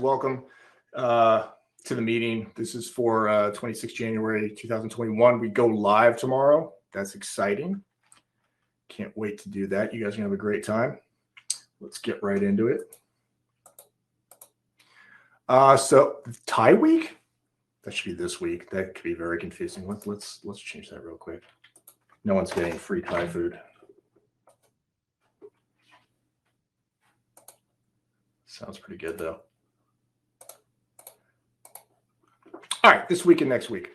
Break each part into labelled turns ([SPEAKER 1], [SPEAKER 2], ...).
[SPEAKER 1] Welcome to the meeting. This is for 26 January 2021. We go live tomorrow. That's exciting. Can't wait to do that. You guys are going to have a great time. Let's get right into it. So tie week? That should be this week. That could be very confusing. Let's change that real quick. No one's getting free Thai food. Sounds pretty good though. All right, this week and next week.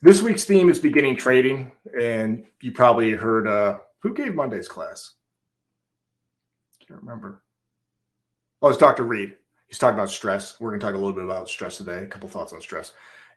[SPEAKER 1] This week's theme is beginning trading, and you probably heard who gave Monday's class? Can't remember. Oh, it's Dr. Reed. He's talking about stress. We're going to talk a little bit about stress today, a couple thoughts on stress.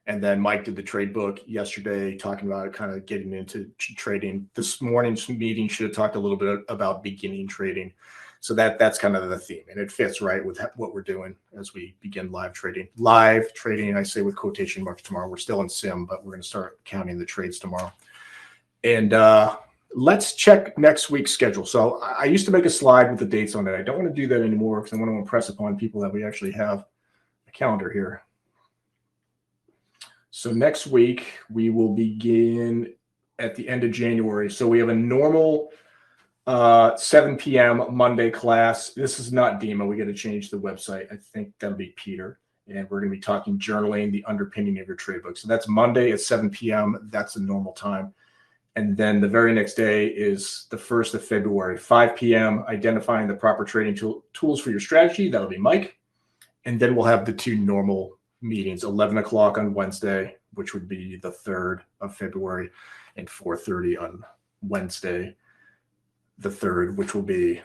[SPEAKER 1] And then Mike did the trade book yesterday, talking about it, kind of getting into trading. This morning's meeting should have talked a little bit about beginning trading. So that's kind of the theme, and it fits right with what we're doing as we begin live trading. Live trading, I say with quotation marks tomorrow. We're still in sim, but we're going to start counting the trades tomorrow. And let's check next week's schedule. So I used to make a slide with the dates on it. I don't want to do that anymore because I want to impress upon people that we actually have a calendar here. So next week, we will begin at the end of January. So we have a normal 7 p.m. Monday class. This is not Dima. We got to change the website. I think that'll be Peter. And we're going to be talking journaling, the underpinning of your trade book. So that's Monday at 7 p.m. That's the normal time. And then the very next day is the 1st of February, 5 p.m., identifying the proper trading tools for your strategy. That'll be Mike. And then we'll have the two normal meetings, 11 o'clock on Wednesday, which would be the 3rd of February, and 4:30 on Wednesday, the 3rd, which will be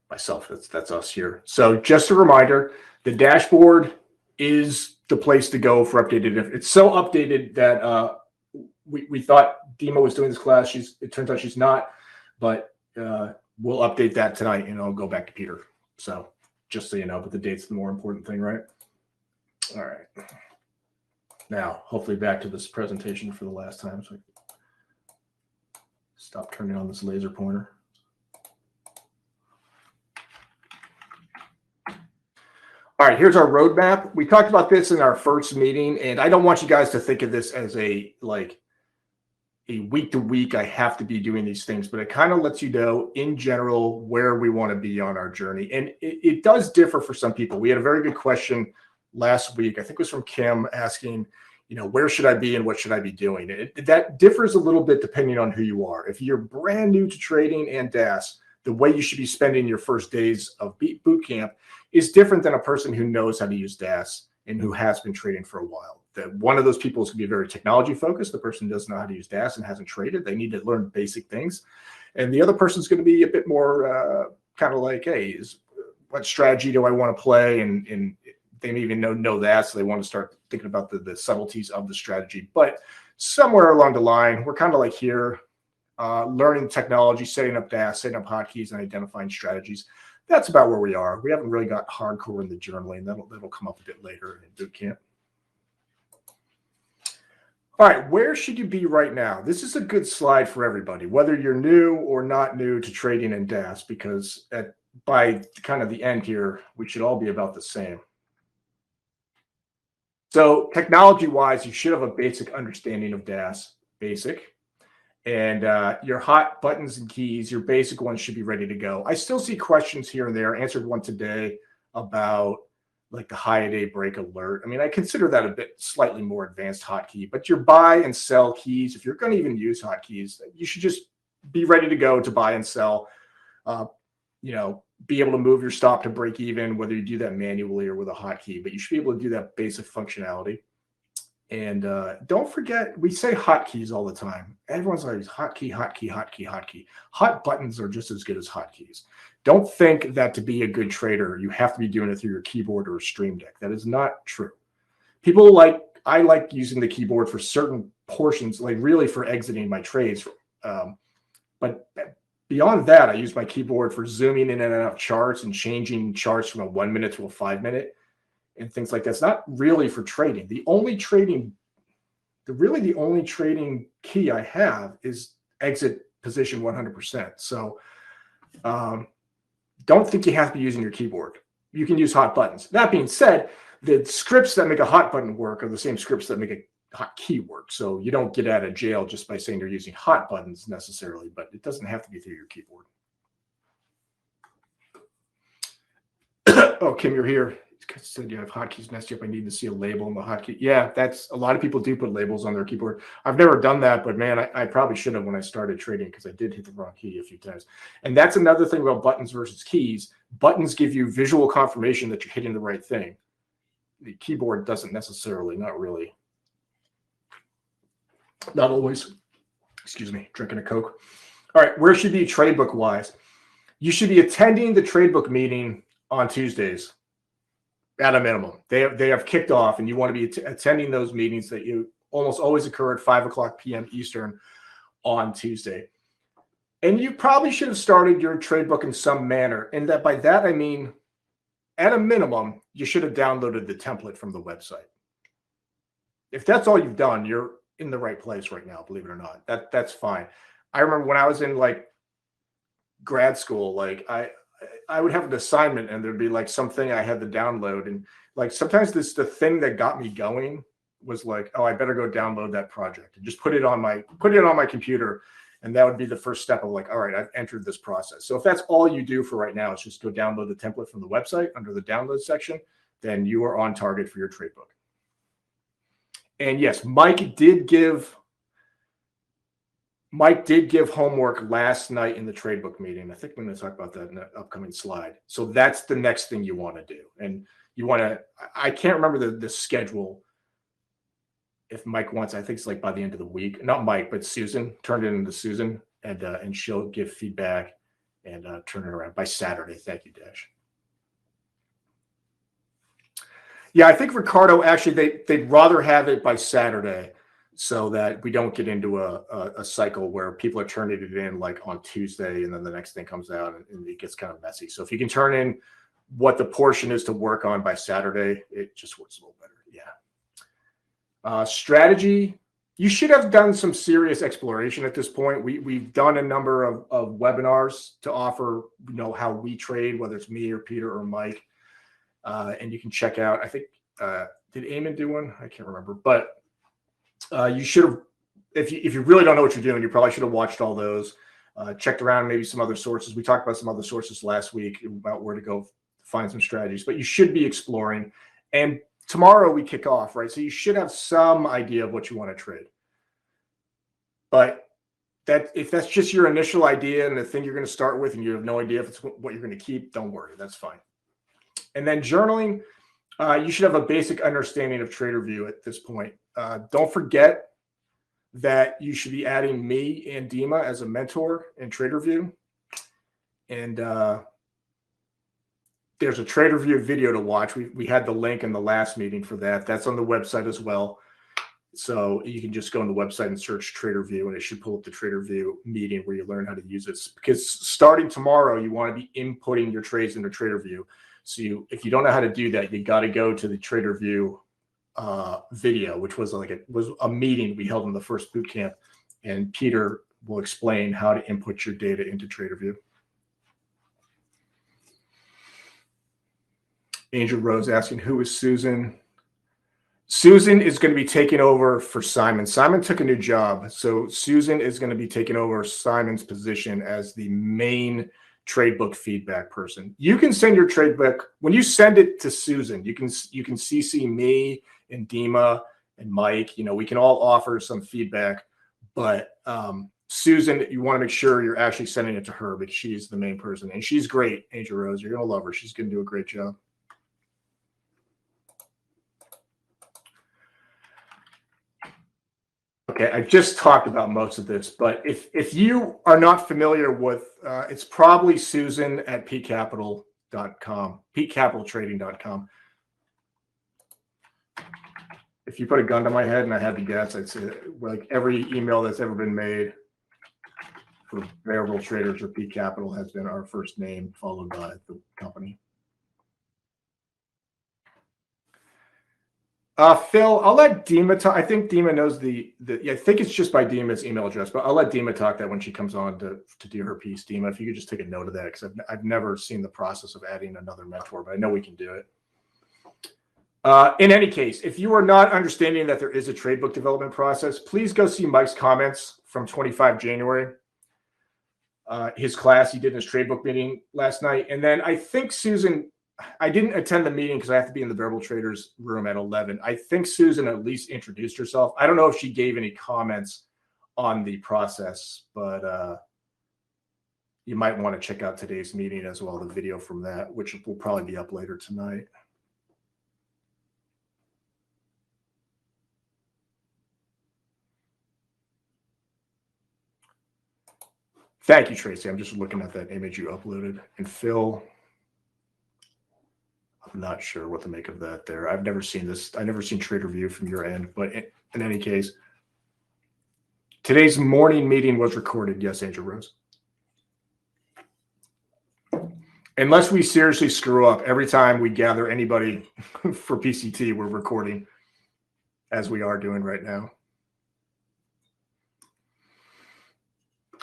[SPEAKER 1] myself. That's us here. So just a reminder, the dashboard is the place to go for updated. It's so updated that we thought Dima was doing this class. It turns out she's not, but we'll update that tonight, and I'll go back to Peter. So just so you know, but the date's the more important thing, right? All right. Now, hopefully back to this presentation for the last time. So stop turning on this laser pointer. All right, here's our roadmap. We talked about this in our first meeting, and I don't want you guys to think of this as a week to week, I have to be doing these things, but it kind of lets you know in general where we want to be on our journey. And it does differ for some people. We had a very good question last week. I think it was from Kim asking, where should I be and what should I be doing? That differs a little bit depending on who you are. If you're brand new to trading and DAS, the way you should be spending your first days of boot camp is different than a person who knows how to use DAS and who has been trading for a while. That one of those people is going to be very technology focused. The person doesn't know how to use DAS and hasn't traded. They need to learn basic things. And the other person is going to be a bit more kind of like, hey, what strategy do I want to play? And they may even know that, so they want to start thinking about the subtleties of the strategy. But somewhere along the line, we're kind of like here, learning technology, setting up DAS, setting up hotkeys, and identifying strategies. That's about where we are. We haven't really got hardcore in the journaling. That'll come up a bit later in boot camp. All right, where should you be right now? This is a good slide for everybody, whether you're new or not new to trading in DAS, because by kind of the end here, we should all be about the same. So technology-wise, you should have a basic understanding of DAS, basic. And your hot buttons and keys, your basic ones should be ready to go. I still see questions here and there. I answered one today about like the high day break alert. I mean, I consider that a bit slightly more advanced hotkey, but your buy and sell keys, if you're going to even use hotkeys, you should just be ready to go to buy and sell. Be able to move your stop to break even, whether you do that manually or with a hotkey, but you should be able to do that basic functionality. And don't forget, we say hotkeys all the time. Everyone's always hotkey, hotkey, hotkey, hotkey. Hot buttons are just as good as hotkeys. Don't think that to be a good trader, you have to be doing it through your keyboard or a Stream Deck. That is not true. I like using the keyboard for certain portions, like really for exiting my trades. But beyond that, I use my keyboard for zooming in and out of charts and changing charts from a 1 minute to a 5 minute. And things like that. It's not really for trading. The only trading key I have is exit position 100%. So don't think you have to be using your keyboard. You can use hot buttons. That being said, the scripts that make a hot button work are the same scripts that make a hot key work. So you don't get out of jail just by saying you're using hot buttons necessarily, but it doesn't have to be through your keyboard. Oh, Kim, you're here. Said you have hotkeys messed up. I need to see a label on the hotkey. Yeah, that's a lot of people do put labels on their keyboard. I've never done that, but man, I probably should have when I started trading because I did hit the wrong key a few times. And that's another thing about buttons versus keys. Buttons give you visual confirmation that you're hitting the right thing. The keyboard doesn't necessarily, not really. Not always. Excuse me, drinking a Coke. All right, where should you be trade book wise? You should be attending the trade book meeting on Tuesdays at a minimum. They have kicked off, and you want to be attending those meetings that you almost always occur at 5:00 p.m. Eastern on Tuesday. And you probably should have started your trade book in some manner. And that by that, I mean, at a minimum, you should have downloaded the template from the website. If that's all you've done, you're in the right place right now, believe it or not. That's fine. I remember when I was in like grad school, like I would have an assignment and there'd be like something I had to download. And like sometimes the thing that got me going was like, oh, I better go download that project and just put it on my computer. And that would be the first step of like, all right, I've entered this process. So if that's all you do for right now, is just go download the template from the website under the download section, then you are on target for your trade book. And yes, Mike did give homework last night in the trade book meeting. I think I'm going to talk about that in the upcoming slide. So that's the next thing you want to do. And you want to, I can't remember the schedule. If Mike wants, I think it's like by the end of the week, not Mike, but Susan, turned it into Susan and she'll give feedback and turn it around by Saturday. Thank you, Dash. Yeah, I think Ricardo, actually, they'd rather have it by Saturday so that we don't get into a cycle where people are turning it in like on Tuesday and then the next thing comes out and it gets kind of messy. So if you can turn in what the portion is to work on by Saturday, it just works a little better. Yeah. Strategy, you should have done some serious exploration at this point. We've done a number of webinars to offer, how we trade, whether it's me or Peter or Mike. And you can check out, I think, did Eamon do one? I can't remember, but you should have, if you really don't know what you're doing, you probably should have watched all those, checked around maybe some other sources. We talked about some other sources last week about where to go find some strategies, but you should be exploring. And tomorrow we kick off, right? So you should have some idea of what you want to trade. But if that's just your initial idea and the thing you're going to start with and you have no idea if it's what you're going to keep, don't worry, that's fine. And then journaling, you should have a basic understanding of TraderView at this point. Don't forget that you should be adding me and Dima as a mentor in TraderView. And there's a TraderView video to watch. We had the link in the last meeting for that. That's on the website as well. So you can just go on the website and search TraderView, and it should pull up the TraderView meeting where you learn how to use it. Because starting tomorrow, you want to be inputting your trades into TraderView. So if you don't know how to do that, you got to go to the TraderView video, which was a meeting we held in the first boot camp, and Peter will explain how to input your data into TraderView. Angel Rose asking, who is Susan? Susan is going to be taking over for Simon. Simon took a new job, so Susan is going to be taking over Simon's position as the main trade book feedback person. You can send your trade book when you send it to Susan. You can CC me and Dima and Mike. We can all offer some feedback, but Susan, you want to make sure you're actually sending it to her because she's the main person, and she's great. Angel Rose, you're gonna love her. She's gonna do a great job. Okay, I just talked about most of this, but if you are not familiar with, it's probably Susan at peakcapital.com, peakcapitaltrading.com. If you put a gun to my head and I had to guess, I'd say like every email that's ever been made for variable traders or Peak Capital has been our first name followed by the company. Phil, I'll let Dima talk. I think Dima knows I think it's just by Dima's email address, but I'll let Dima talk that when she comes on to do her piece. Dima, if you could just take a note of that, because I've never seen the process of adding another mentor, but I know we can do it. In any case, if you are not understanding that there is a trade book development process, please go see Mike's comments from 25 January. His class he did in his trade book meeting last night. And then I think Susan, I didn't attend the meeting because I have to be in the Variable Traders room at 11. I think Susan at least introduced herself. I don't know if she gave any comments on the process, but you might want to check out today's meeting as well, the video from that, which will probably be up later tonight. Thank you, Tracy. I'm just looking at that image you uploaded. And Phil, I'm not sure what to make of that there. I've never seen this. I've never seen Trader View from your end. But in any case, today's morning meeting was recorded. Yes, Angel Rose. Unless we seriously screw up every time we gather anybody for PCT, we're recording, as we are doing right now.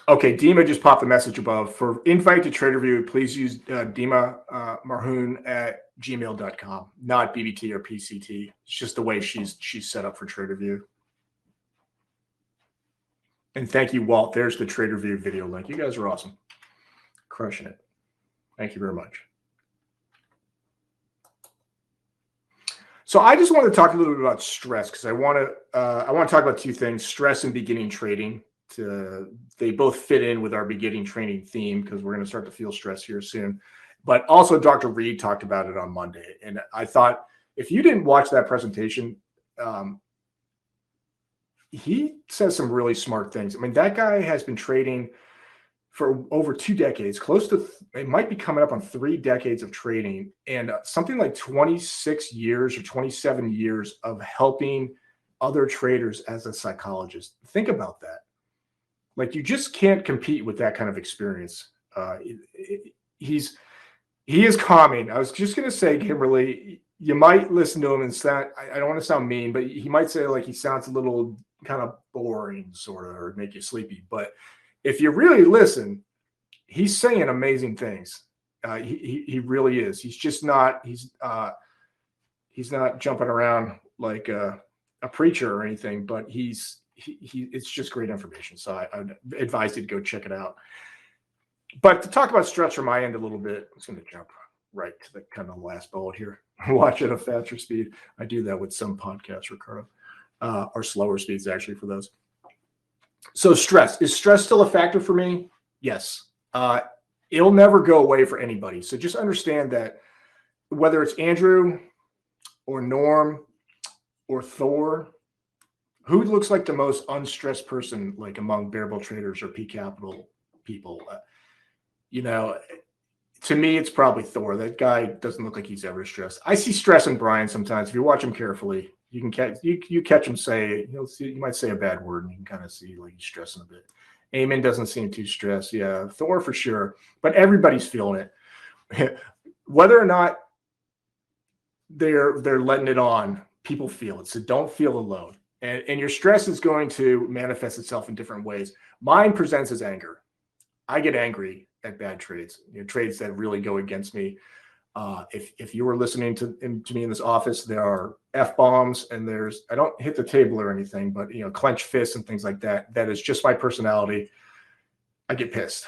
[SPEAKER 1] Okay, Dima just popped the message above. For invite to TraderView, please use Dima Marhoon at gmail.com, not BBT or PCT. It's just the way she's set up for TraderView. And thank you, Walt. There's the TraderView video link. You guys are awesome. Crushing it. Thank you very much. So I just want to talk a little bit about stress because I want to talk about two things: stress and beginning trading. They both fit in with our beginning training theme because we're going to start to feel stress here soon. But also Dr. Reed talked about it on Monday. And I thought if you didn't watch that presentation, he says some really smart things. I mean, that guy has been trading for over 2 decades, close to, it might be coming up on 3 decades of trading, and something like 26 years or 27 years of helping other traders as a psychologist. Think about that. Like, you just can't compete with that kind of experience. He is calming. I was just going to say, Kimberly, you might listen to him and sound, I don't want to sound mean, but he might say like he sounds a little kind of boring sort of, or make you sleepy. But if you really listen, he's saying amazing things. He really is. He's just not, he's not jumping around like a preacher or anything, but it's just great information. So I would advise you to go check it out. But to talk about stress from my end a little bit, I'm just going to jump right to the kind of last bullet here. Watch at a faster speed. I do that with some podcasts, Ricardo, or slower speeds actually for those. So stress. Is stress still a factor for me? Yes. It'll never go away for anybody. So just understand that whether it's Andrew or Norm or Thor, who looks like the most unstressed person, like among Bearable Traders or P Capital people? To me, it's probably Thor. That guy doesn't look like he's ever stressed. I see stress in Brian sometimes. If you watch him carefully, you can catch him say, you might say a bad word and you can kind of see like he's stressing a bit. Eamon doesn't seem too stressed. Yeah, Thor for sure. But everybody's feeling it. Whether or not they're letting it on, people feel it. So don't feel alone. And your stress is going to manifest itself in different ways. Mine presents as anger. I get angry at bad trades, trades that really go against me. If you were listening to me in this office, there are F-bombs and I don't hit the table or anything, but clench fists and things like that. That is just my personality. I get pissed.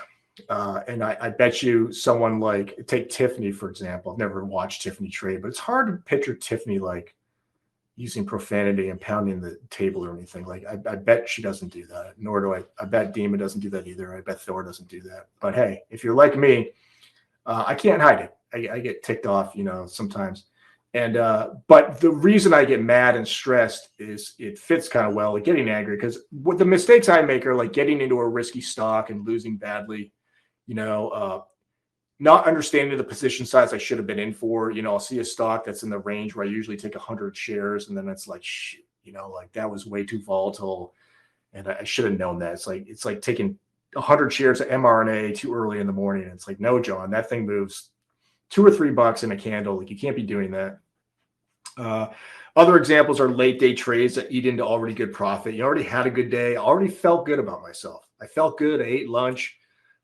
[SPEAKER 1] And I bet you someone like, take Tiffany, for example. I've never watched Tiffany trade, but it's hard to picture Tiffany like using profanity and pounding the table or anything. Like, I bet she doesn't do that. Nor do I bet Dima doesn't do that either. I bet Thor doesn't do that. But hey, if you're like me, I can't hide it. I get ticked off, sometimes. And but the reason I get mad and stressed is it fits kind of well with getting angry, because what the mistakes I make are like getting into a risky stock and losing badly, not understanding the position size I should have been in for. I'll see a stock that's in the range where I usually take 100 shares, and then it's like, shit, like that was way too volatile, and I should have known that. It's like taking 100 shares of mRNA too early in the morning. It's like, no, John, that thing moves $2 or $3 in a candle. Like, you can't be doing that. Other examples are late day trades that eat into already good profit. You already had a good day. I already felt good about myself. I felt good. I ate lunch.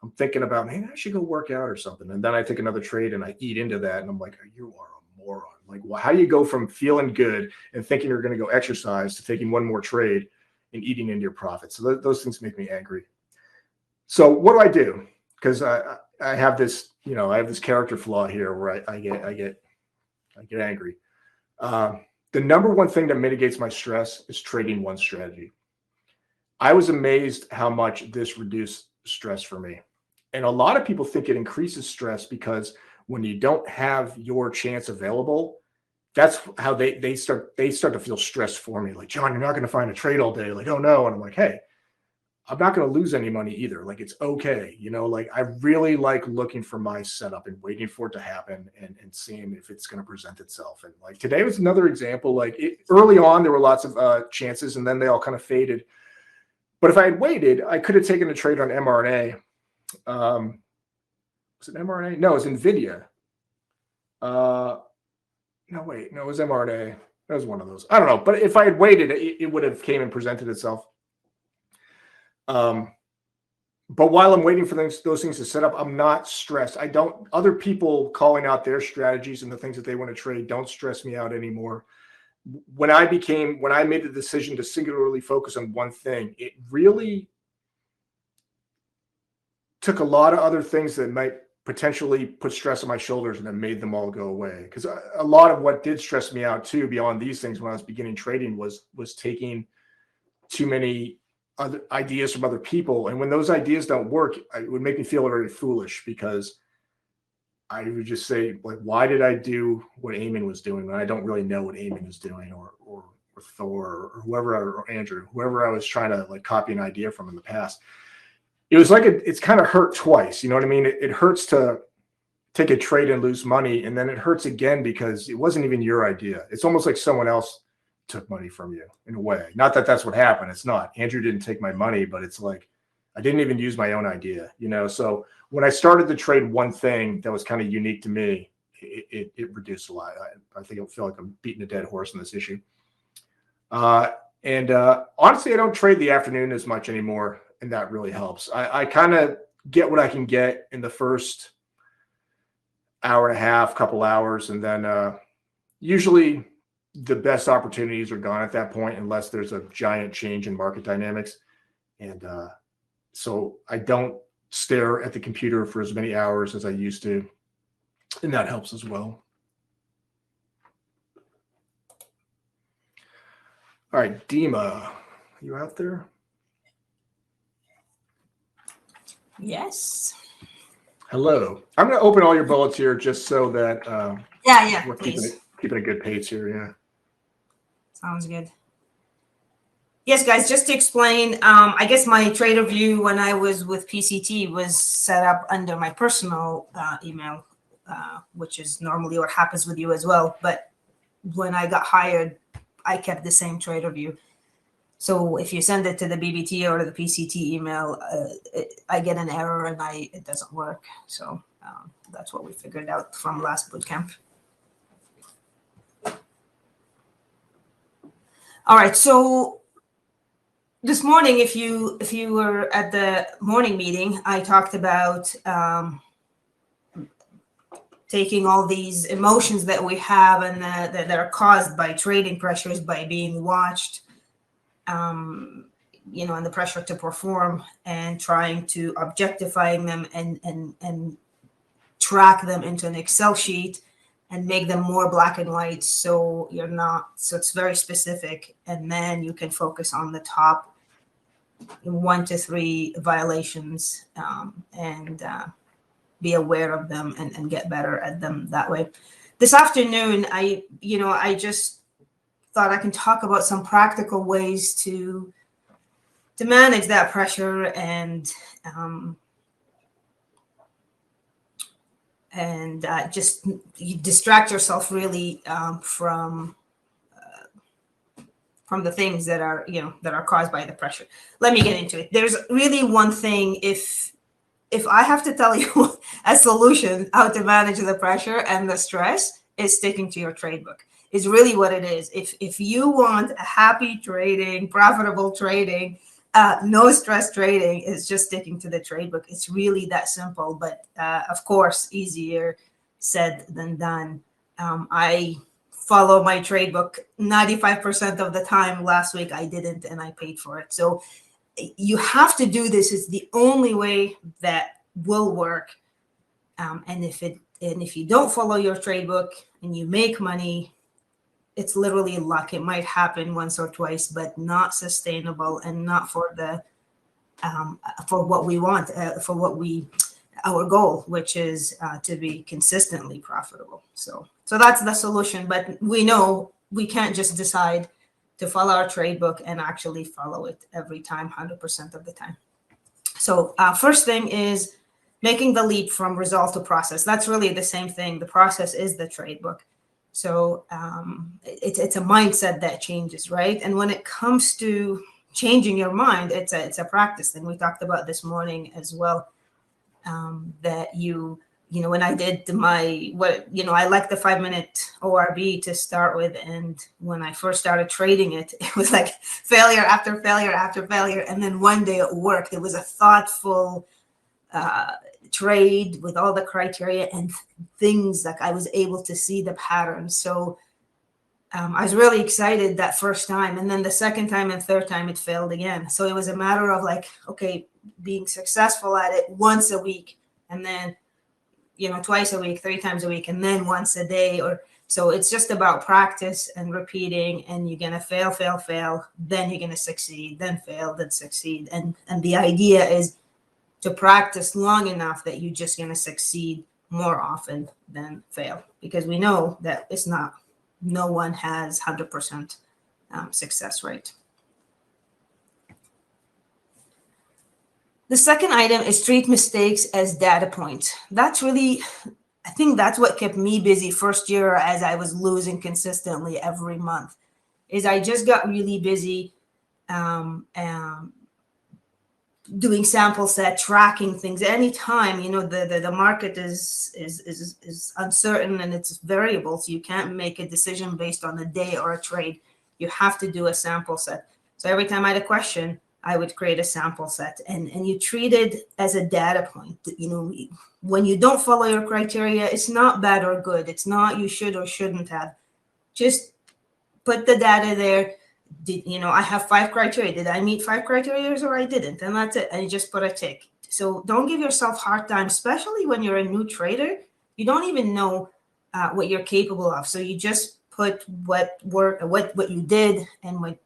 [SPEAKER 1] I'm thinking about, man, I should go work out or something. And then I take another trade and I eat into that. And I'm like, you are a moron. Like, well, how do you go from feeling good and thinking you're going to go exercise to taking one more trade and eating into your profits? So those things make me angry. So what do I do? Because I have this, I have this character flaw here where I get angry. The number one thing that mitigates my stress is trading one strategy. I was amazed how much this reduced stress for me. And a lot of people think it increases stress because when you don't have your chance available, that's how they start to feel stressed for me. Like, John, you're not going to find a trade all day. Like, oh no. And I'm like, hey, I'm not going to lose any money either. Like, it's okay. Like I really like looking for my setup and waiting for it to happen and seeing if it's going to present itself. And like today was another example. Like early on, there were lots of chances and then they all kind of faded. But if I had waited, I could have taken a trade on mRNA. Was it mRNA? No, it was NVIDIA. No, wait, no, it was mRNA. That was one of those. I don't know. But if I had waited, it would have came and presented itself. But while I'm waiting for those things to set up, I'm not stressed. Other people calling out their strategies and the things that they want to trade don't stress me out anymore. When I made the decision to singularly focus on one thing, it really took a lot of other things that might potentially put stress on my shoulders and then made them all go away. Because a lot of what did stress me out too, beyond these things when I was beginning trading was taking too many other ideas from other people. And when those ideas don't work, it would make me feel very foolish because I would just say, like, why did I do what Eamon was doing when I don't really know what Eamon is doing or Thor or whoever, or Andrew, whoever I was trying to like copy an idea from in the past. It was like it's kind of hurt twice. You know what I mean? It hurts to take a trade and lose money. And then it hurts again because it wasn't even your idea. It's almost like someone else took money from you in a way. Not that that's what happened. It's not. Andrew didn't take my money, but it's like I didn't even use my own idea, So when I started to trade one thing that was kind of unique to me, it reduced a lot. I think I feel like I'm beating a dead horse on this issue. And honestly, I don't trade the afternoon as much anymore, and that really helps. I kind of get what I can get in the first hour and a half, couple hours, and then usually the best opportunities are gone at that point unless there's a giant change in market dynamics. And so I don't stare at the computer for as many hours as I used to, and that helps as well. All right, Dima, you out there?
[SPEAKER 2] Yes.
[SPEAKER 1] Hello. I'm going to open all your bullets here just so that we're keeping a good pace here. Yeah.
[SPEAKER 2] Sounds good. Yes, guys, just to explain, I guess my trader view when I was with PCT was set up under my personal email, which is normally what happens with you as well. But when I got hired, I kept the same trader view. So if you send it to the BBT or the PCT email, I get an error and it doesn't work. So that's what we figured out from last bootcamp. All right, so this morning, if you were at the morning meeting, I talked about taking all these emotions that we have and that are caused by trading pressures, by being watched, and the pressure to perform, and trying to objectifying them and track them into an Excel sheet and make them more black and white. So it's very specific. And then you can focus on the top 1 to 3 violations and be aware of them and get better at them that way. This afternoon, I just thought I can talk about some practical ways to manage that pressure and just distract yourself really from the things that are caused by the pressure. Let me get into it. There's really one thing, if I have to tell you a solution how to manage the pressure and the stress, is sticking to your trade book. is really what it is. If you want a happy trading, profitable trading, no stress trading, is just sticking to the trade book. It's really that simple, but of course, easier said than done. I follow my trade book 95% of the time. Last week I didn't, and I paid for it. So you have to do this. It's the only way that will work. And if you don't follow your trade book and you make money, it's literally luck. It might happen once or twice, but not sustainable, and not for the for what we want, our goal, which is to be consistently profitable. So that's the solution. But we know we can't just decide to follow our trade book and actually follow it every time, 100% of the time. So first thing is making the leap from result to process. That's really the same thing. The process is the trade book. So it's a mindset that changes, right? And when it comes to changing your mind, it's a practice. And we talked about this morning as well, that when I did I like the 5-minute ORB to start with. And when I first started trading it, it was like failure after failure after failure. And then one day it worked. It was a thoughtful trade with all the criteria and things, like I was able to see the pattern. So I was really excited that first time. And then the second time and third time it failed again. So it was a matter of like, okay, being successful at it once a week, and then twice a week, 3 times a week, and then once a day. Or so it's just about practice and repeating, and you're gonna fail, then you're gonna succeed, then fail, then succeed. And the idea is to practice long enough that you're just gonna succeed more often than fail, because we know that no one has 100% success rate. The second item is treat mistakes as data points. That's really, I think that's what kept me busy first year as I was losing consistently every month, is I just got really busy doing sample set, tracking things. Anytime, the market is uncertain and it's variable, so you can't make a decision based on a day or a trade. You have to do a sample set. So every time I had a question, I would create a sample set, and you treat it as a data point. When you don't follow your criteria, it's not bad or good. It's not you should or shouldn't have. Just put the data there. I have 5 criteria. Did I meet 5 criteria or I didn't? And that's it. And you just put a tick. So don't give yourself a hard time, especially when you're a new trader. You don't even know what you're capable of. So you just put what you did, and what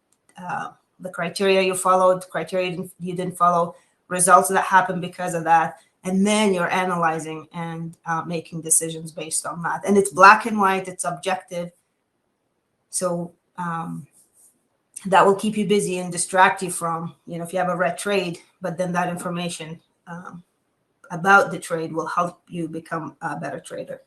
[SPEAKER 2] the criteria you followed, criteria you didn't follow, results that happened because of that. And then you're analyzing and making decisions based on that. And it's black and white, it's objective. So that will keep you busy and distract you from, if you have a red trade, but then that information about the trade will help you become a better trader.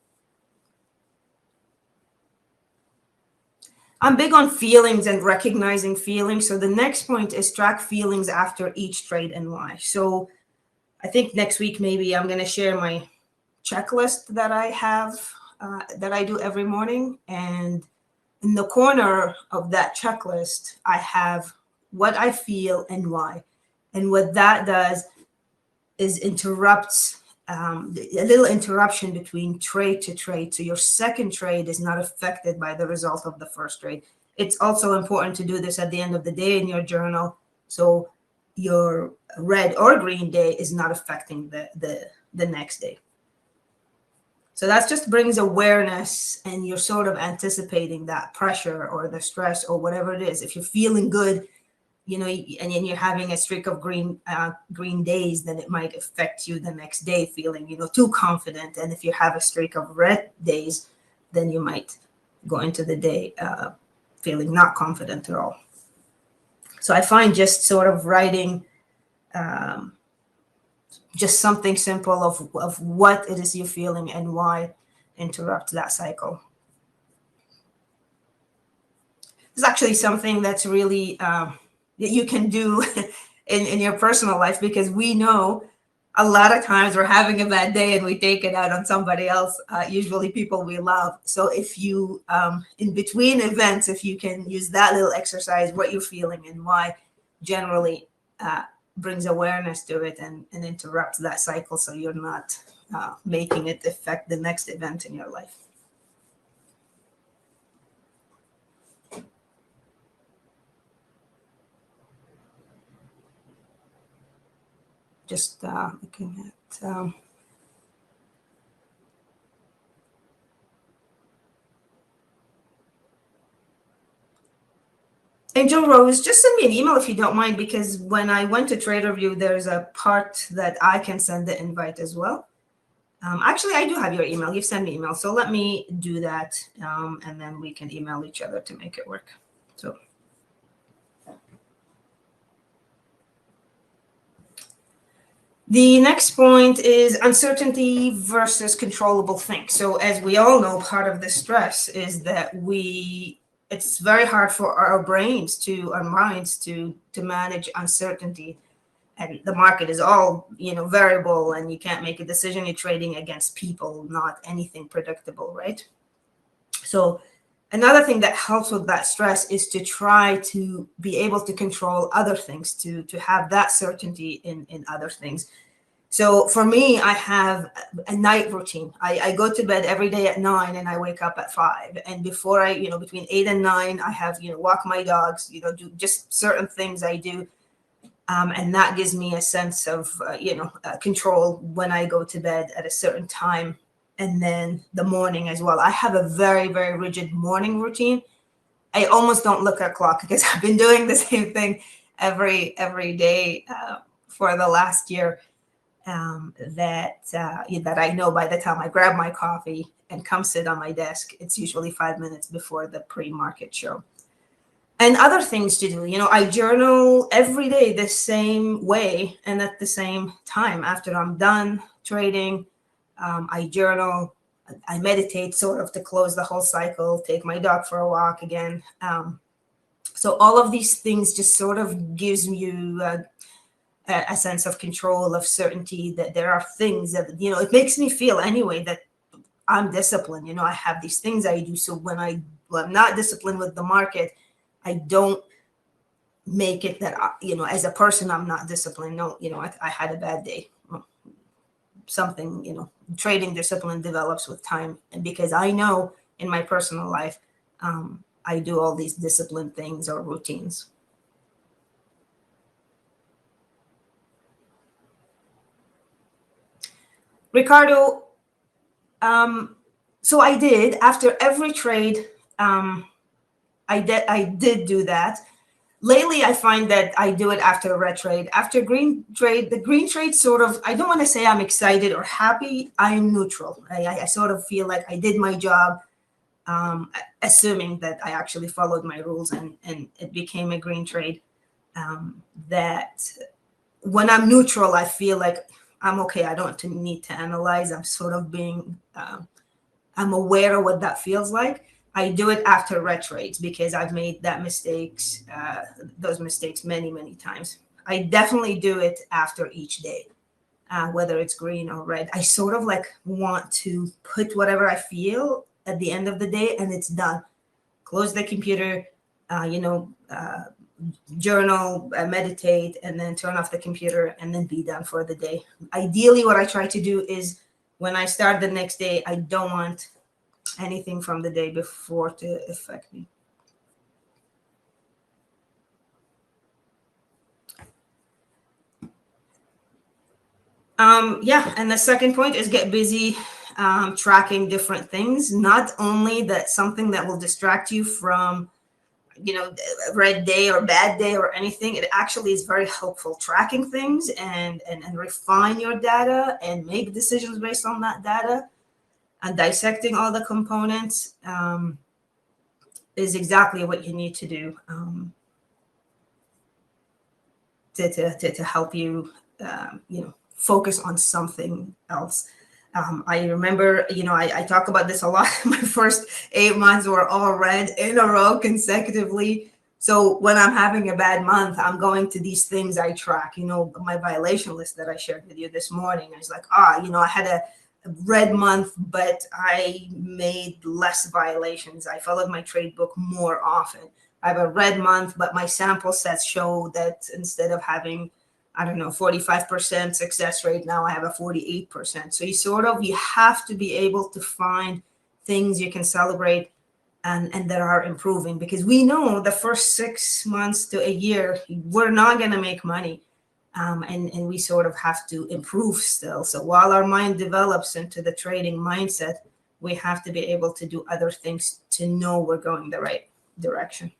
[SPEAKER 2] I'm big on feelings and recognizing feelings. So the next point is track feelings after each trade and why. So I think next week, maybe I'm going to share my checklist that I have, that I do every morning. And in the corner of that checklist, I have what I feel and why. And what that does is interrupts a little interruption between trade to trade. So your second trade is not affected by the result of the first trade. It's also important to do this at the end of the day in your journal, so your red or green day is not affecting the next day. So that just brings awareness, and you're sort of anticipating that pressure or the stress or whatever it is. If you're feeling good, and then you're having a streak of green days, then it might affect you the next day feeling, too confident. And if you have a streak of red days, then you might go into the day feeling not confident at all. So I find just sort of writing just something simple of what it is you're feeling and why interrupt that cycle. It's actually something that's really that you can do in your personal life, because we know a lot of times we're having a bad day and we take it out on somebody else, usually people we love. So if you, in between events, if you can use that little exercise, what you're feeling and why, generally brings awareness to it and interrupts that cycle, so you're not making it affect the next event in your life. Just looking at Angel Rose, just send me an email if you don't mind, because when I went to TraderView, there's a part that I can send the invite as well. Actually, I do have your email. You've sent me email, so let me do that, and then we can email each other to make it work. So. The next point is uncertainty versus controllable things. So as we all know, part of the stress is that it's very hard for our minds to manage uncertainty. And the market is all, variable, and you can't make a decision. You're trading against people, not anything predictable, right? So another thing that helps with that stress is to try to be able to control other things, to have that certainty in other things. So for me, I have a night routine. I go to bed every day at 9 and I wake up at 5. And before between 8 and 9, I have, walk my dogs, do just certain things I do. And that gives me a sense of, control when I go to bed at a certain time. And then the morning as well. I have a very, very rigid morning routine. I almost don't look at clock because I've been doing the same thing every day for the last year. That I know by the time I grab my coffee and come sit on my desk, it's usually 5 minutes before the pre-market show. And other things to do, I journal every day the same way and at the same time. After I'm done trading, I journal, I meditate sort of to close the whole cycle, take my dog for a walk again. So all of these things just sort of gives you a sense of control, of certainty, that there are things that, it makes me feel anyway that I'm disciplined. I have these things I do. So when I'm not disciplined with the market, I don't make it that, as a person, I'm not disciplined. No, I had a bad day. Something, trading discipline develops with time. And because I know in my personal life, I do all these disciplined things or routines. Ricardo, so I did, after every trade, I did do that. Lately, I find that I do it after a red trade. After green trade, the green trade sort of, I don't want to say I'm excited or happy. I'm neutral. I sort of feel like I did my job, assuming that I actually followed my rules and it became a green trade. That when I'm neutral, I feel like I'm okay. I don't need to analyze. I'm sort of being, I'm aware of what that feels like. I do it after red trades because I've made those mistakes many, many times. I definitely do it after each day, whether it's green or red. I sort of want to put whatever I feel at the end of the day and it's done. Close the computer, journal, meditate, and then turn off the computer and then be done for the day. Ideally, what I try to do is when I start the next day, I don't want anything from the day before to affect me. And the second point is get busy tracking different things. Not only that something that will distract you from red day or bad day or anything, it actually is very helpful. Tracking things and refine your data and make decisions based on that data and dissecting all the components is exactly what you need to do to help you focus on something else. I remember, I talk about this a lot. My first 8 months were all red in a row consecutively. So when I'm having a bad month, I'm going to these things I track, my violation list that I shared with you this morning. I was like, I had a red month, but I made less violations. I followed my trade book more often. I have a red month, but my sample sets show that instead of having, 45% success rate, now I have a 48%. So you have to be able to find things you can celebrate and that are improving, because we know the first 6 months to a year, we're not going to make money. And we sort of have to improve still. So while our mind develops into the trading mindset, we have to be able to do other things to know we're going the right direction.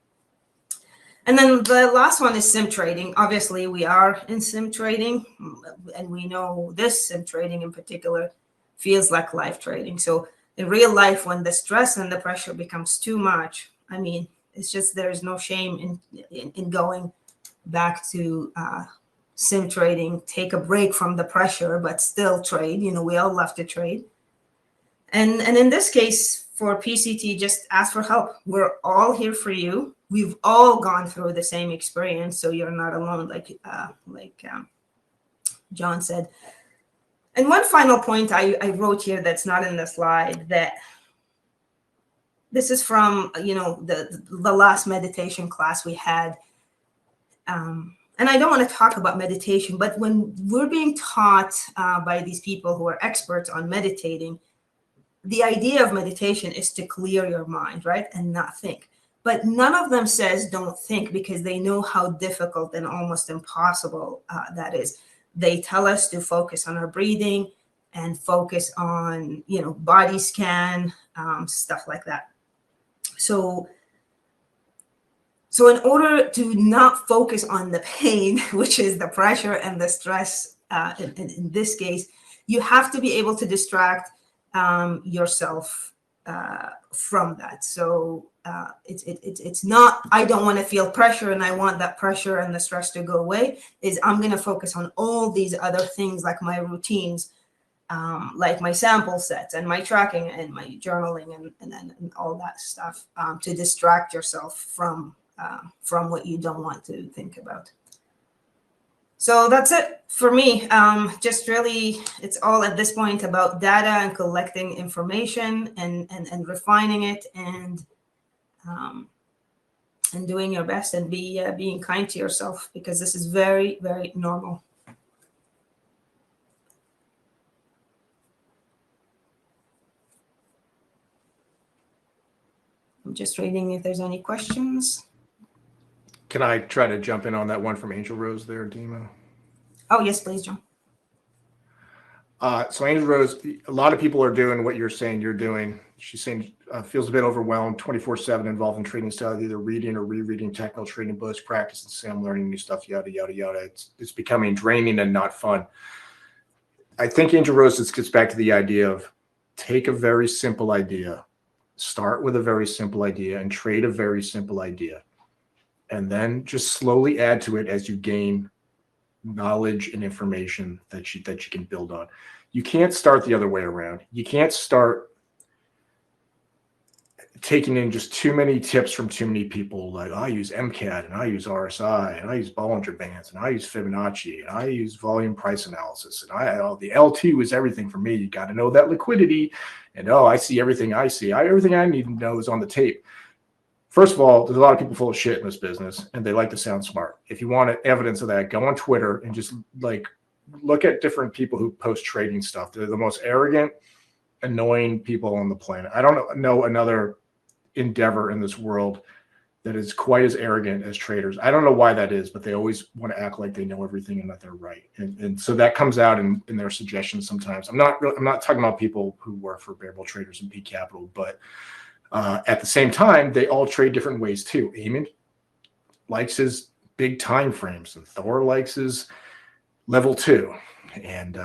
[SPEAKER 2] And then the last one is sim trading. Obviously, we are in sim trading, and we know this sim trading in particular feels like live trading. So in real life, when the stress and the pressure becomes too much, it's just there's no shame in going back to sim trading, take a break from the pressure, but still trade. We all love to trade. And in this case, for PCT, just ask for help. We're all here for you. We've all gone through the same experience, so you're not alone, like John said. And one final point I wrote here that's not in the slide, that this is from the last meditation class we had. And I don't want to talk about meditation, but when we're being taught by these people who are experts on meditating, the idea of meditation is to clear your mind, right? And not think. But none of them says don't think, because they know how difficult and almost impossible that is. They tell us to focus on our breathing and focus on, body scan, stuff like that. So in order to not focus on the pain, which is the pressure and the stress, in this case, you have to be able to distract yourself from that. So it's not, I don't want to feel pressure and I want that pressure and the stress to go away. Is I'm going to focus on all these other things, like my routines, like my sample sets and my tracking and my journaling and all that stuff, to distract yourself from what you don't want to think about. So that's it for me. Just really, it's all at this point about data and collecting information and refining it and doing your best and being kind to yourself, because this is very, very normal. I'm just reading if there's any questions.
[SPEAKER 1] Can I try to jump in on that one from Angel Rose there, Dima?
[SPEAKER 2] Oh, yes, please, John.
[SPEAKER 1] So Angel Rose, a lot of people are doing what you're saying you're doing. She's saying feels a bit overwhelmed, 24/7 involved in trading style, either reading or rereading technical trading books, practicing sim, learning new stuff, yada, yada, yada. It's becoming draining and not fun. I think Angel Rose, this gets back to the idea of take a very simple idea, start with a very simple idea and trade a very simple idea. And then just slowly add to it as you gain knowledge and information that you can build on. You can't start the other way around. You can't start taking in just too many tips from too many people. Like, I use MCAD and I use RSI and I use Bollinger Bands and I use Fibonacci and I use volume price analysis and the L2 is everything for me. You got to know that liquidity, and I see everything I see. Everything I need to know is on the tape. First of all, there's a lot of people full of shit in this business, and they like to sound smart. If you want evidence of that, go on Twitter and just look at different people who post trading stuff. They're the most arrogant, annoying people on the planet. I don't know another endeavor in this world that is quite as arrogant as traders. I don't know why that is, but they always want to act like they know everything and that they're right. And so that comes out in their suggestions sometimes. I'm not talking about people who work for Bearable Traders and P Capital, but at the same time, they all trade different ways too. Eamon likes his big time frames, and Thor likes his level 2, and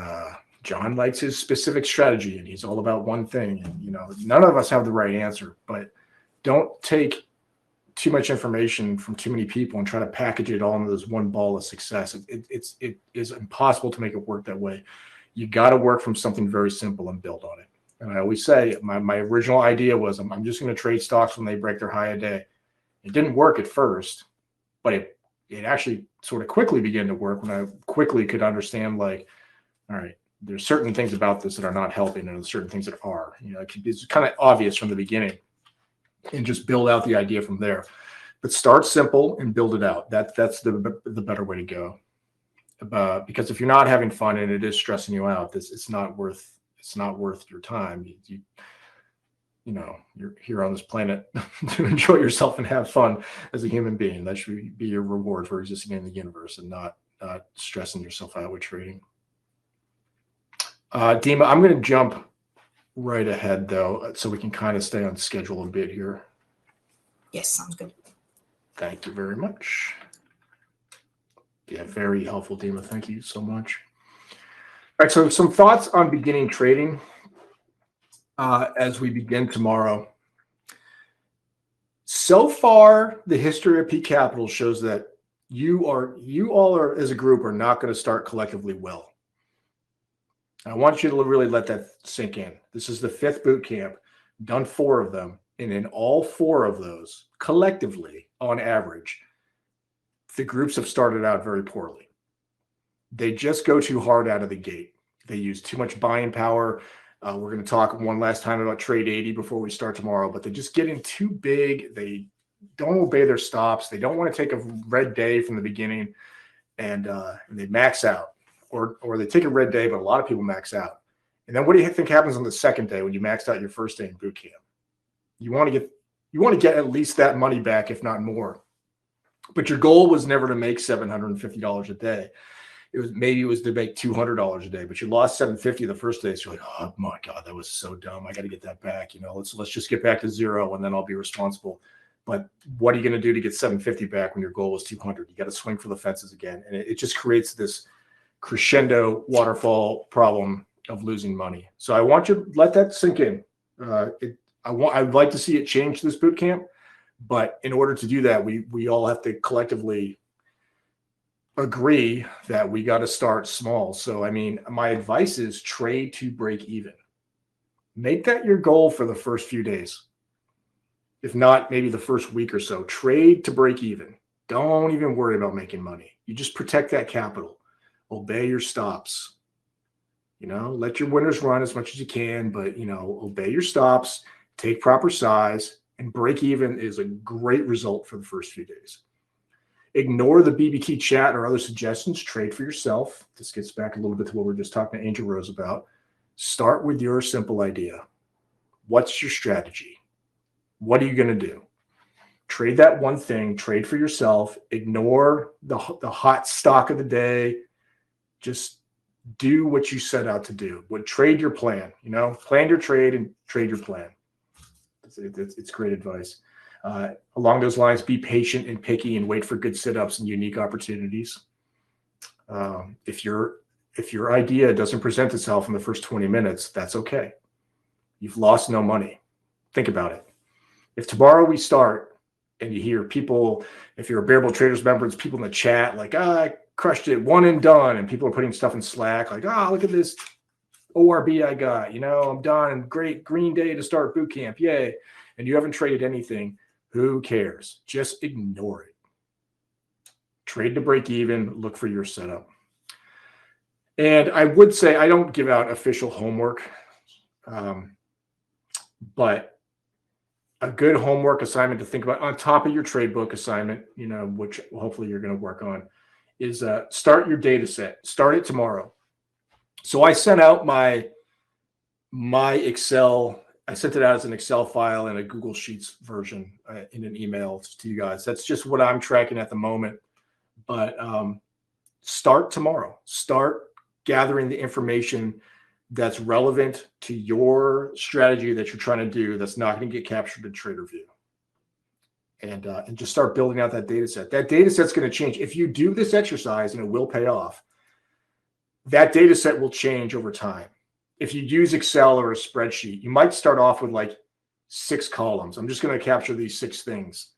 [SPEAKER 1] John likes his specific strategy, and he's all about one thing. And none of us have the right answer, but don't take too much information from too many people and try to package it all into this one ball of success. It is impossible to make it work that way. You got to work from something very simple and build on it. And I always say my original idea was I'm just going to trade stocks when they break their high a day. It didn't work at first, but it actually sort of quickly began to work when I quickly could understand, like, all right, there's certain things about this that are not helping, and there's certain things that are. It's kind of obvious from the beginning, and just build out the idea from there. But start simple and build it out. That's the better way to go. Because if you're not having fun and it is stressing you out, it's not worth your time. You're here on this planet to enjoy yourself and have fun as a human being. That should be your reward for existing in the universe, and not stressing yourself out with trading. Dima, I'm going to jump right ahead though, so we can kind of stay on schedule a bit here.
[SPEAKER 2] Yes, sounds good.
[SPEAKER 1] Thank you very much. Yeah, very helpful, Dima. Thank you so much. All right, so some thoughts on beginning trading as we begin tomorrow. So far, the history of Peak Capital shows that you all are, as a group, are not going to start collectively well. I want you to really let that sink in. This is the 5th boot camp, done 4 of them. And in all 4 of those, collectively, on average, the groups have started out very poorly. They just go too hard out of the gate. They use too much buying power. We're going to talk one last time about Trade 80 before we start tomorrow, but they just get in too big. They don't obey their stops. They don't want to take a red day from the beginning, and they max out. Or they take a red day, but a lot of people max out. And then what do you think happens on the second day when you maxed out your first day in boot camp? You want to get at least that money back, if not more. But your goal was never to make $750 a day. It was to make $200 a day, but you lost $750 the first day. So you're like, oh my God, that was so dumb. I got to get that back. Let's just get back to 0, and then I'll be responsible. But what are you going to do to get $750 back when your goal was $200? You got to swing for the fences again. And it just creates this crescendo waterfall problem of losing money. So I want you to let that sink in. I'd like to see it change this boot camp, but in order to do that, we all have to collectively agree that we got to start small. So, I mean, my advice is trade to break even. Make that your goal for the first few days. If not, maybe the first week or so. Trade to break even. Don't even worry about making money. You just protect that capital. Obey your stops. Let your winners run as much as you can, but, obey your stops, take proper size, and break even is a great result for the first few days. Ignore the BBT chat or other suggestions. Trade for yourself. This gets back a little bit to what we were just talking to Angel Rose about. Start with your simple idea. What's your strategy? What are you going to do? Trade that one thing. Trade for yourself. Ignore the hot stock of the day. Just do what you set out to do. Trade your plan. Plan your trade and trade your plan. It's great advice. Along those lines, be patient and picky and wait for good sit-ups and unique opportunities. If your idea doesn't present itself in the first 20 minutes, that's okay. You've lost no money. Think about it. If tomorrow we start and you hear people, if you're a Bearable Traders member, it's people in the chat like, I crushed it, one and done, and people are putting stuff in Slack like, look at this ORB I got, I'm done, great green day to start boot camp, yay, and you haven't traded anything, who cares? Just ignore it. Trade to break even, look for your setup. And I would say I don't give out official homework, but a good homework assignment to think about on top of your trade book assignment, which hopefully you're going to work on, is start your data set. Start it tomorrow. So I sent out my Excel. I sent it out as an Excel file and a Google Sheets version in an email to you guys. That's just what I'm tracking at the moment. But start tomorrow. Start gathering the information that's relevant to your strategy that you're trying to do that's not going to get captured in TraderView. And just start building out that data set. That data set's going to change. If you do this exercise, and it will pay off, that data set will change over time. If you use Excel or a spreadsheet, you might start off with like 6 columns. I'm just going to capture these 6 things.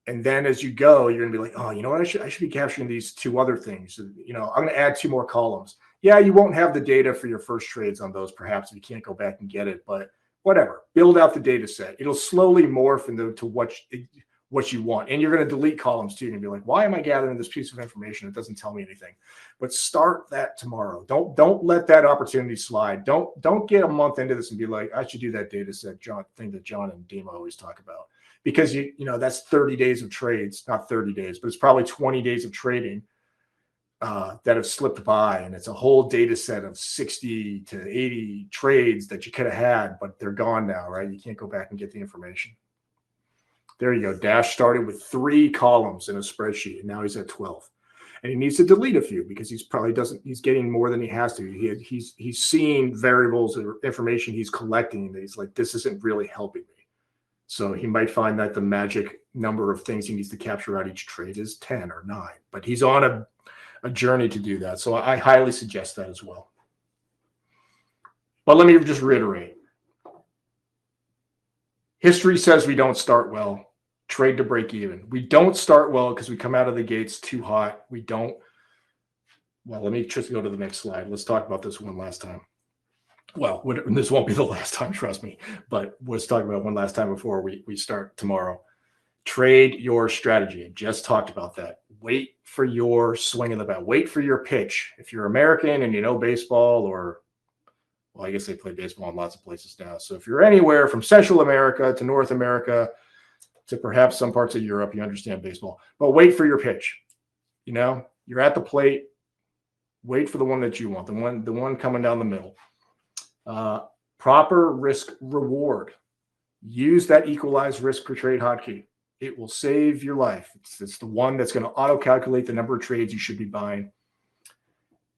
[SPEAKER 1] And then as you go, you're going to be like, oh, you know what? I should be capturing these 2 other things. I'm going to add 2 more columns. Yeah, you won't have the data for your first trades on those, perhaps, if you can't go back and get it. But whatever, build out the data set. It'll slowly morph into what what you want. And you're going to delete columns too. You're going to be like, why am I gathering this piece of information? It doesn't tell me anything. But start that tomorrow. Don't let that opportunity slide. Don't get a month into this and be like, I should do that data set thing that John and Dima always talk about. Because you know that's 30 days of trades, not 30 days, but it's probably 20 days of trading that have slipped by, and it's a whole data set of 60 to 80 trades that you could have had, but they're gone now, right? You can't go back and get the information. There you go. Dash started with 3 columns in a spreadsheet, and now he's at 12. And he needs to delete a few because he's getting more than he has to. He's seeing variables or information he's collecting that he's like, this isn't really helping me. So he might find that the magic number of things he needs to capture out each trade is 10 or 9, but he's on a journey to do that. So I highly suggest that as well. But let me just reiterate. History says we don't start well. Trade to break even. We don't start well because we come out of the gates too hot. We don't. Well, let me just go to the next slide. Let's talk about this one last time. Well, this won't be the last time, trust me, but let's talk about one last time before we start tomorrow. Trade your strategy. I just talked about that. Wait for your swing of the bat. Wait for your pitch. If you're American and you know baseball, or, well, I guess they play baseball in lots of places now. So if you're anywhere from Central America to North America to perhaps some parts of Europe, you understand baseball. But wait for your pitch. You know, you're at the plate. Wait for the one that you want, the one coming down the middle. Proper risk reward. Use that equalized risk per trade hotkey. It will save your life. It's the one that's going to auto calculate the number of trades you should be buying.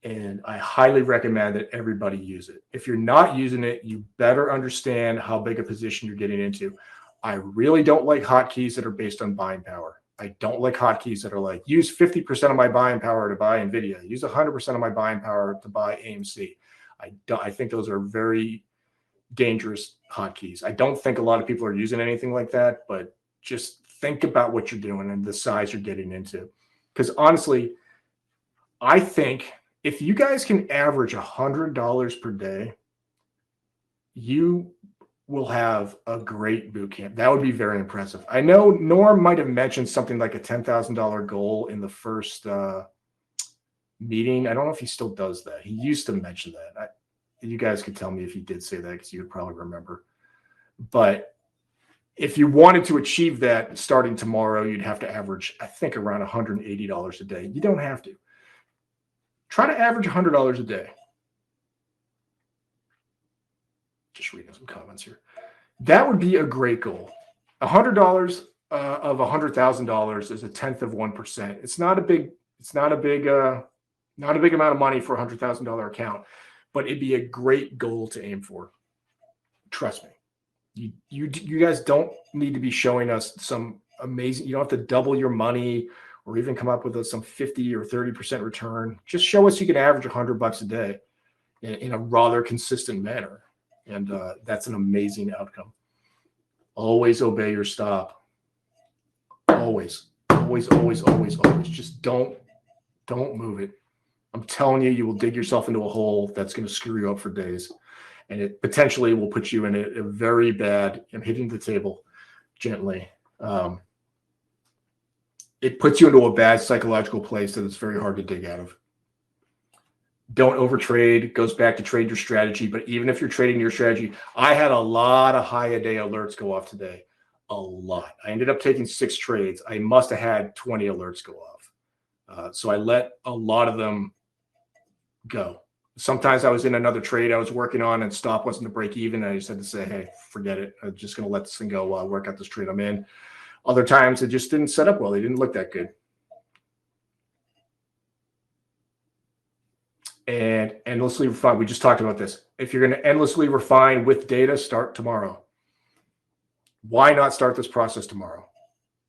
[SPEAKER 1] And I highly recommend that everybody use it. If you're not using it, you better understand how big a position you're getting into. I really don't like hotkeys that are based on buying power. I don't like hotkeys that are like, use 50% of my buying power to buy NVIDIA. Use 100% of my buying power to buy AMC. I think those are very dangerous hotkeys. I don't think a lot of people are using anything like that, but just think about what you're doing and the size you're getting into. Because honestly, I think if you guys can average $100 per day, you will have a great boot camp. That would be very impressive. I know Norm might have mentioned something like a $10,000 goal in the first meeting. I don't know if he still does that. He used to mention that. You guys could tell me if he did say that because you would probably remember. But if you wanted to achieve that starting tomorrow, you'd have to average, I think, around $180 a day. You don't have to. Try to average $100 a day. Just reading some comments here. That would be a great goal. $100 of $100,000 is 1/10%. It's not a big amount of money for a $100,000 account, but it'd be a great goal to aim for. Trust me. You guys don't need to be showing us some amazing. You don't have to double your money or even come up with some 50 or 30% return. Just show us you can average $100 a day in a rather consistent manner. And that's an amazing outcome. Always obey your stop. Always. Just don't move it. I'm telling you, you will dig yourself into a hole that's going to screw you up for days. And it potentially will put you in a very bad, I'm hitting the table gently. It puts you into a bad psychological place that it's very hard to dig out of. Don't overtrade. It goes back to trade your strategy. But even if you're trading your strategy, I had a lot of high a day alerts go off today. A lot. I ended up taking 6 trades. I must have had 20 alerts go off. So I let a lot of them go. Sometimes I was in another trade I was working on and stop wasn't to break even. And I just had to say, hey, forget it. I'm just going to let this thing go while I work out this trade I'm in. Other times it just didn't set up well. They didn't look that good. And endlessly refine. We just talked about this. If you're going to endlessly refine with data, start tomorrow. Why not start this process tomorrow?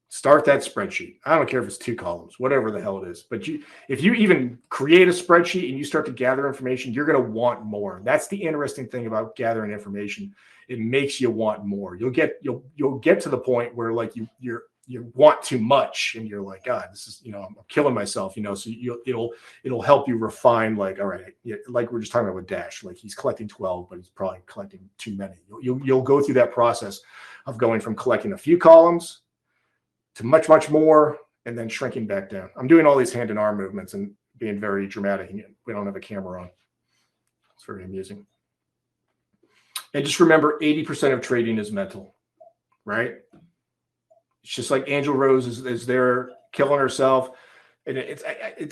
[SPEAKER 1] Start that spreadsheet. I don't care if it's 2 columns, whatever the hell it is. But if you even create a spreadsheet and you start to gather information, you're going to want more. That's the interesting thing about gathering information. It makes you want more. You'll get to the point where like you want too much and you're like, God, this is, I'm killing myself, so it'll help you refine, like, all right, like we're just talking about with Dash, like he's collecting 12, but he's probably collecting too many. You'll go through that process of going from collecting a few columns to much, much more, and then shrinking back down. I'm doing all these hand and arm movements and being very dramatic. We don't have a camera on. It's very amusing. And just remember, 80% of trading is mental, right? It's just like Angel Rose is there killing herself. And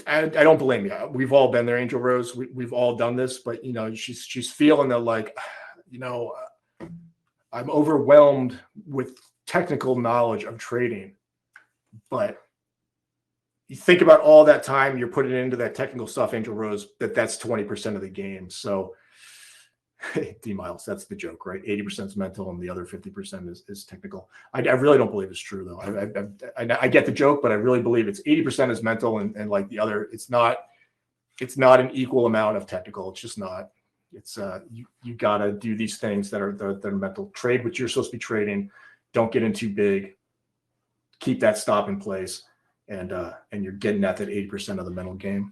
[SPEAKER 1] I don't blame you. We've all been there, Angel Rose. We've all done this, but you know, she's feeling the like, you know, I'm overwhelmed with technical knowledge of trading, but you think about all that time you're putting into that technical stuff, Angel Rose, that's 20% of the game. So D Miles, that's the joke, right? 80% is mental and the other 50% is technical. I really don't believe it's true though. I get the joke, but I really believe it's 80% is mental and like the other, it's not an equal amount of technical. It's just not. It's you gotta do these things that are mental. Trade what you're supposed to be trading. Don't get in too big. Keep that stop in place, and you're getting at that 80% of the mental game.